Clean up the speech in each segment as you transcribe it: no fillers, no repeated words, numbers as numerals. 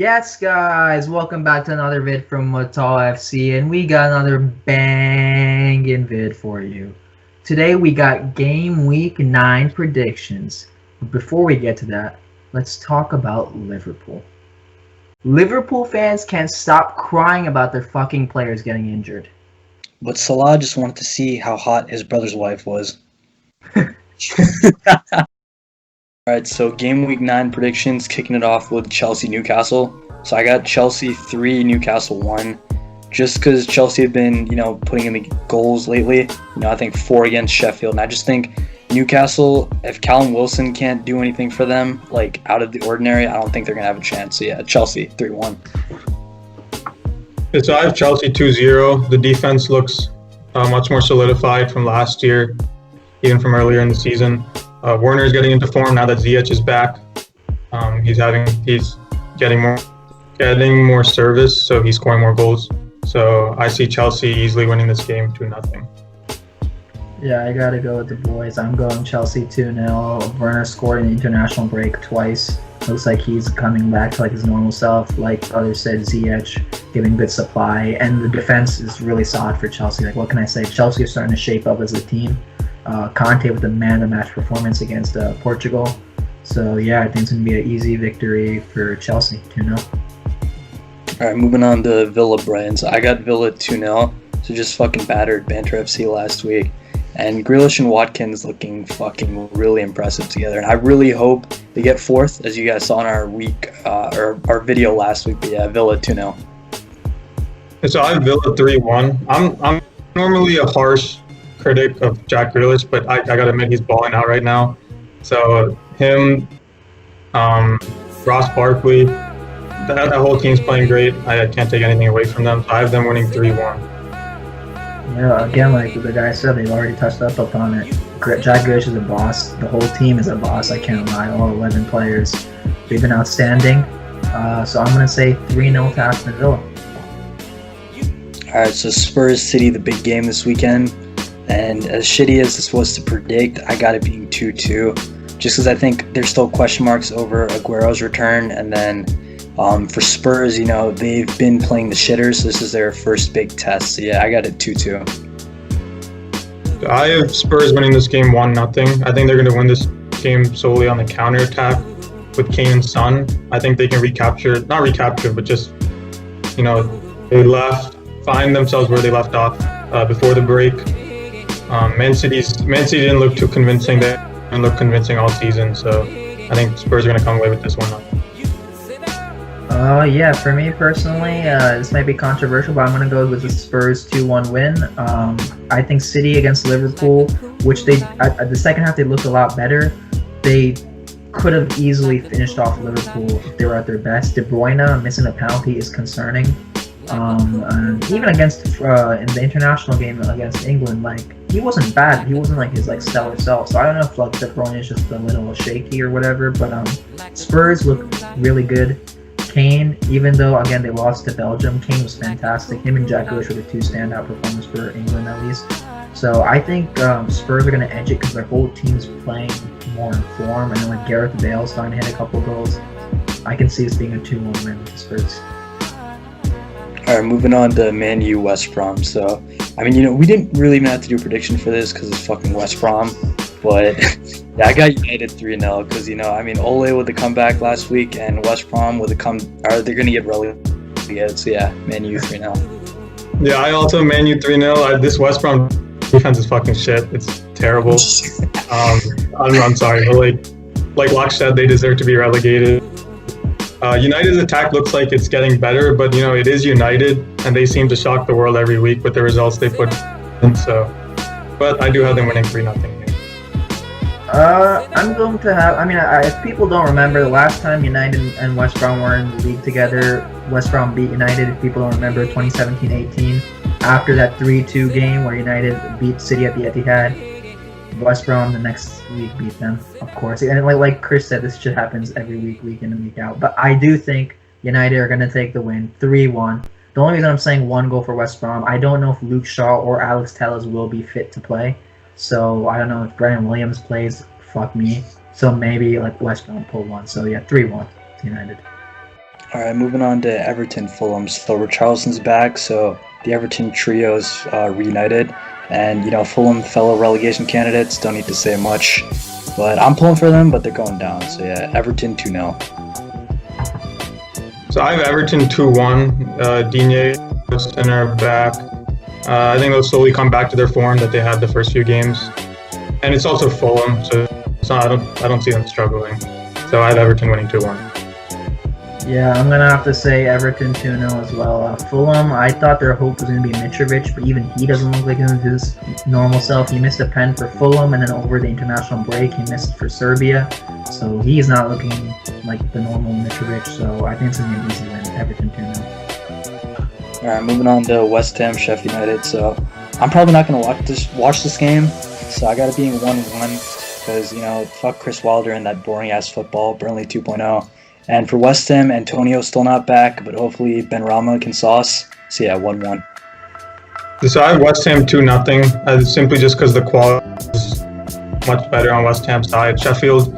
Yes, guys, welcome back to another vid from Mutal FC, and we got another banging vid for you. Today we got game week 9 predictions. But before we get to that, let's talk about Liverpool. Liverpool fans can't stop crying about their fucking players getting injured. But Salah just wanted to see how hot his brother's wife was. Alright, so game week 9 predictions, kicking it off with Chelsea-Newcastle. So I got Chelsea 3, Newcastle 1. Just because Chelsea have been, putting in the goals lately. I think 4 against Sheffield. And I just think Newcastle, if Callum Wilson can't do anything for them, out of the ordinary, I don't think they're going to have a chance. So yeah, Chelsea 3-1. So I have Chelsea 2-0. The defense looks much more solidified from last year, even from earlier in the season. Werner is getting into form now that Ziyech is back. He's getting more service, so he's scoring more goals. So I see Chelsea easily winning this game 2-0. Yeah, I gotta go with the boys. I'm going Chelsea 2-0. Werner scored in the international break twice. Looks like he's coming back to his normal self. Like others said, Ziyech giving good supply, and the defense is really solid for Chelsea. What can I say? Chelsea is starting to shape up as a team. Conte with the man-of-the-match performance against Portugal. So yeah, I think it's going to be an easy victory for Chelsea, 2-0. Alright, moving on to Villa Brighton. So I got Villa 2-0. So just fucking battered Banter FC last week. And Grealish and Watkins looking fucking really impressive together. And I really hope they get fourth, as you guys saw in our our video last week. But yeah, Villa 2-0. So I have Villa 3-1. I'm normally a harsh critic of Jack Grealish, but I gotta admit he's balling out right now. So him, Ross Barkley, that whole team's playing great. I can't take anything away from them. So I have them winning 3-1. Yeah, again, like the guy said, they've already touched up upon it. Jack Grealish is a boss. The whole team is a boss. I can't lie. All 11 players, they've been outstanding. So I'm gonna say 3-0 to Aston Villa. Alright, so Spurs City, the big game this weekend. And as shitty as this was to predict, I got it being 2-2. Just because I think there's still question marks over Aguero's return. And then for Spurs, they've been playing the shitters. So this is their first big test. So yeah, I got it 2-2. I have Spurs winning this game 1-0. I think they're going to win this game solely on the counterattack with Kane and Son. I think they can not recapture, but just, find themselves where they left off before the break. Man City didn't look too convincing. They didn't look convincing all season, so I think Spurs are going to come away with this one. Yeah, for me personally, this might be controversial, but I'm going to go with the Spurs 2-1 win. I think City against Liverpool, which at the second half they looked a lot better. They could have easily finished off Liverpool if they were at their best. De Bruyne missing a penalty is concerning. And even against in the international game against England, he wasn't bad. He wasn't his stellar self. So I don't know if De Bruyne is just a little shaky or whatever. But Spurs look really good. Kane, even though again they lost to Belgium, Kane was fantastic. Him and Jack Grealish were the two standout performers for England at least. So I think Spurs are going to edge it because their whole team's playing more in form, and then Gareth Bale's starting to hit a couple goals. I can see this being a 2-1 win for Spurs. Alright, moving on to Man U West Brom. So, we didn't really even have to do a prediction for this because it's fucking West Brom. But, yeah, I got United 3-0 because, Ole with the comeback last week and West Brom with they're going to get relegated. So, yeah, Man U 3-0. Yeah, I also Man U 3-0. This West Brom defense is fucking shit. It's terrible. I'm sorry, but like Locke said, they deserve to be relegated. United's attack looks like it's getting better, but it is United, and they seem to shock the world every week with the results they put in. So, but I do have them winning 3-0. I'm going to have. If people don't remember, the last time United and West Brom were in the league together, West Brom beat United. If people don't remember, 2017-18. After that 3-2 game where United beat City at the Etihad, West Brom the next week beat them, of course. And like Chris said, this shit happens every week, week in and week out. But I do think United are going to take the win, 3-1. The only reason I'm saying 1 goal for West Brom, I don't know if Luke Shaw or Alex Telles will be fit to play. So I don't know if Brennan Williams plays. Fuck me. So maybe West Brom pull 1. So yeah, 3-1 to United. All right, moving on to Everton Fulham. So Richarlison's back, so the Everton trio's reunited. And, Fulham, fellow relegation candidates, don't need to say much. But I'm pulling for them, but they're going down. So, yeah, Everton 2-0. So I have Everton 2-1. Digne, center back. I think they'll slowly come back to their form that they had the first few games. And it's also Fulham, so I don't see them struggling. So I have Everton winning 2-1. Yeah, I'm going to have to say Everton 2-0 as well. Fulham, I thought their hope was going to be Mitrovic, but even he doesn't look like his normal self. He missed a pen for Fulham, and then over the international break, he missed for Serbia. So he's not looking like the normal Mitrovic, so I think it's going to be an easy win. Everton 2-0. All right, moving on to West Ham, Sheffield United. So I'm probably not going to watch this game, so I got it being 1-1 because, fuck Chris Wilder and that boring-ass football, Burnley 2.0. And for West Ham, Antonio's still not back, but hopefully Benrahma can sauce. So yeah, 1-1. So I have West Ham 2-0, simply just because the quality is much better on West Ham's side. Sheffield,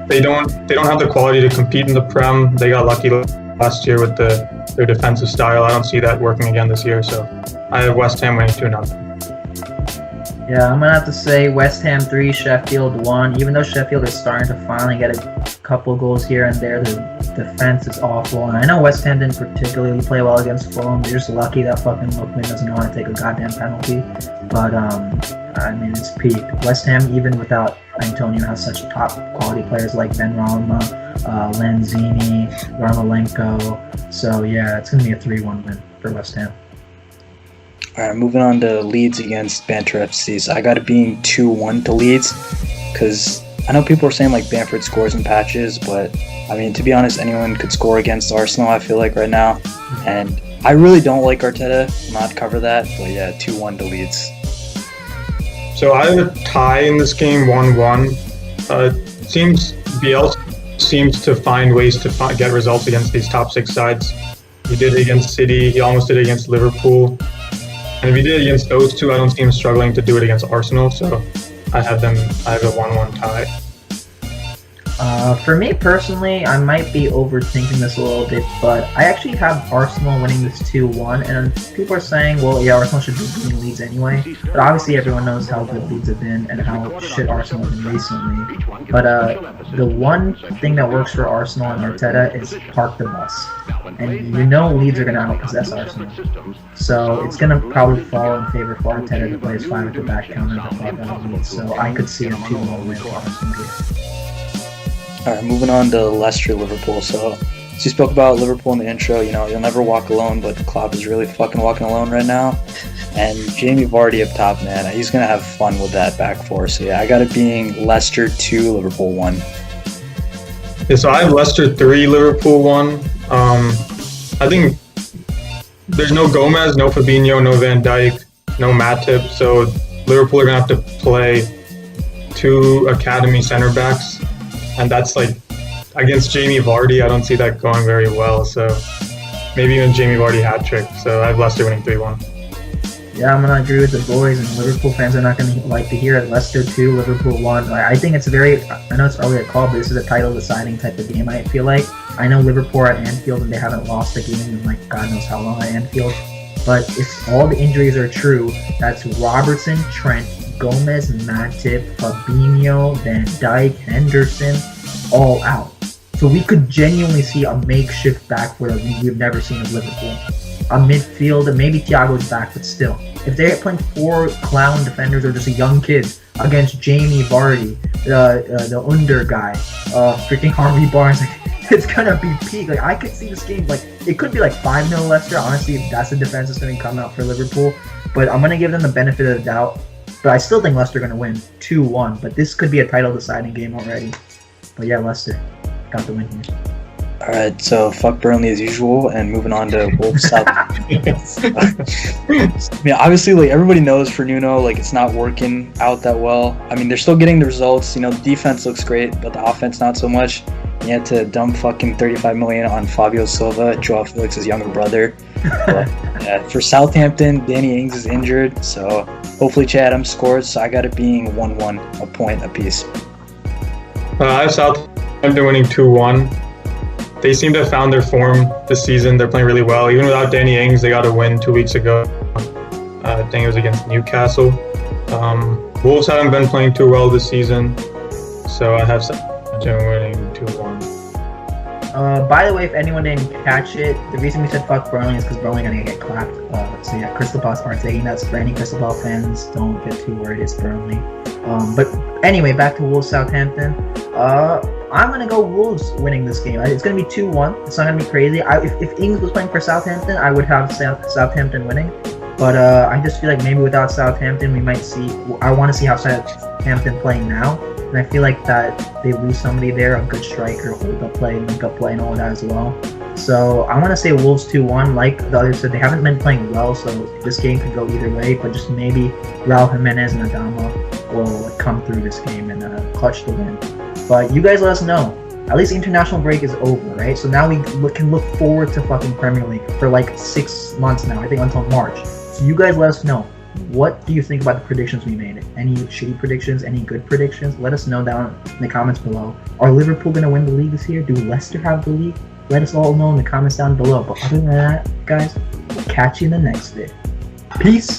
they don't have the quality to compete in the Prem. They got lucky last year with their defensive style. I don't see that working again this year. So I have West Ham winning 2-0. Yeah, I'm going to have to say West Ham 3, Sheffield 1. Even though Sheffield is starting to finally get a couple goals here and there, the defense is awful. And I know West Ham didn't particularly play well against Fulham. They're just lucky that fucking Lookman doesn't know how to take a goddamn penalty. But, it's peak. West Ham, even without Antonio, has such top quality players like Benrahma, Lanzini, Yarmolenko. So, yeah, it's going to be a 3-1 win for West Ham. All right, moving on to Leeds against Banter FC. So I got it being 2-1 to Leeds because I know people are saying like Bamford scores in patches, but to be honest, anyone could score against Arsenal, I feel like right now. And I really don't like Arteta. I'll not cover that, but yeah, 2-1 to Leeds. So I have a tie in this game, 1-1. Bielsa seems to find ways to get results against these top six sides. He did it against City. He almost did it against Liverpool. And if he did it against those two, I don't see him struggling to do it against Arsenal. So I have a 1-1 tie. For me personally, I might be overthinking this a little bit, but I actually have Arsenal winning this 2-1, and people are saying, well, yeah, Arsenal should be beating Leeds anyway, but obviously everyone knows how good Leeds have been and how shit Arsenal have been recently. But the one thing that works for Arsenal and Arteta is park the bus. And Leeds are going to outpossess Arsenal. So it's going to probably fall in favor for Arteta to play his 5 at the back counter the fuck out of Leeds. So I could see a 2-1 win for Arsenal here. All right, moving on to Leicester, Liverpool. So you spoke about Liverpool in the intro. You'll never walk alone, but Klopp is really fucking walking alone right now. And Jamie Vardy up top, man, he's going to have fun with that back four. So yeah, I got it being Leicester 2, Liverpool 1. Yeah, so I have Leicester 3, Liverpool 1. I think there's no Gomez, no Fabinho, no Van Dijk, no Matip. So Liverpool are going to have to play 2 academy center backs. And that's like against Jamie Vardy, I don't see that going very well. So maybe even Jamie Vardy hat trick. So I have Leicester winning 3-1. Yeah, I'm gonna agree with the boys, and Liverpool fans are not gonna like to hear it. Leicester 2, Liverpool 1. I think it's I know it's early to call, but this is a title deciding type of game, I feel like. I know Liverpool are at Anfield and they haven't lost a game in like God knows how long at Anfield. But if all the injuries are true, that's Robertson, Trent, Gomez, Matip, Fabinho, Van Dijk, Henderson, all out. So we could genuinely see a makeshift back four that we've never seen of Liverpool. A midfield, maybe Thiago's back, but still. If they're playing 4 clown defenders or just a young kids against Jamie Vardy, the under guy, freaking Harvey Barnes, it's gonna be peak. Like I could see this game, like it could be like 5-0 Leicester. Honestly, if that's the defense that's gonna come out for Liverpool. But I'm gonna give them the benefit of the doubt. But I still think Leicester gonna win 2-1. But this could be a title deciding game already. But yeah, Leicester got the win here. All right, so fuck Burnley as usual, and moving on to Wolves South. Obviously, like everybody knows for Nuno, like it's not working out that well. They're still getting the results. The defense looks great, but the offense not so much. You had to dump fucking 35 million on Fabio Silva, Joao Felix's younger brother. But, for Southampton, Danny Ings is injured, so hopefully Chad Adams scores. So I got it being 1-1, a point apiece. I have Southampton winning 2-1. they seem to have found their form this season. They're playing really well. Even without Danny Ings, they got a win 2 weeks ago. I think it was against Newcastle. Wolves haven't been playing too well this season, so I have Southampton winning 2-1. By the way, if anyone didn't catch it, the reason we said fuck Burnley is because Burnley gonna get clapped. So yeah, Crystal Palace are taking that. So for any Crystal Palace fans, don't get too worried. It's Burnley. But anyway, back to Wolves Southampton. I'm gonna go Wolves winning this game. It's gonna be 2-1. It's not gonna be crazy. If Ings was playing for Southampton, I would have Southampton winning. But I just feel like maybe without Southampton, we might see. I want to see how Southampton playing now. And I feel like that they lose somebody there, a good striker, hold up play, link up play, and all that as well. So I want to say Wolves 2-1. Like the others said, they haven't been playing well, so this game could go either way. But just maybe Raul Jimenez and Adama will come through this game and clutch the win. But you guys let us know. At least international break is over, right? So now we can look forward to fucking Premier League for like 6 months now. I think until March. So you guys let us know. What do you think about the predictions we made? Any shitty predictions? Any good predictions? Let us know down in the comments below. Are Liverpool going to win the league this year? Do Leicester have the league? Let us all know in the comments down below. But other than that, guys, we'll catch you in the next vid. Peace!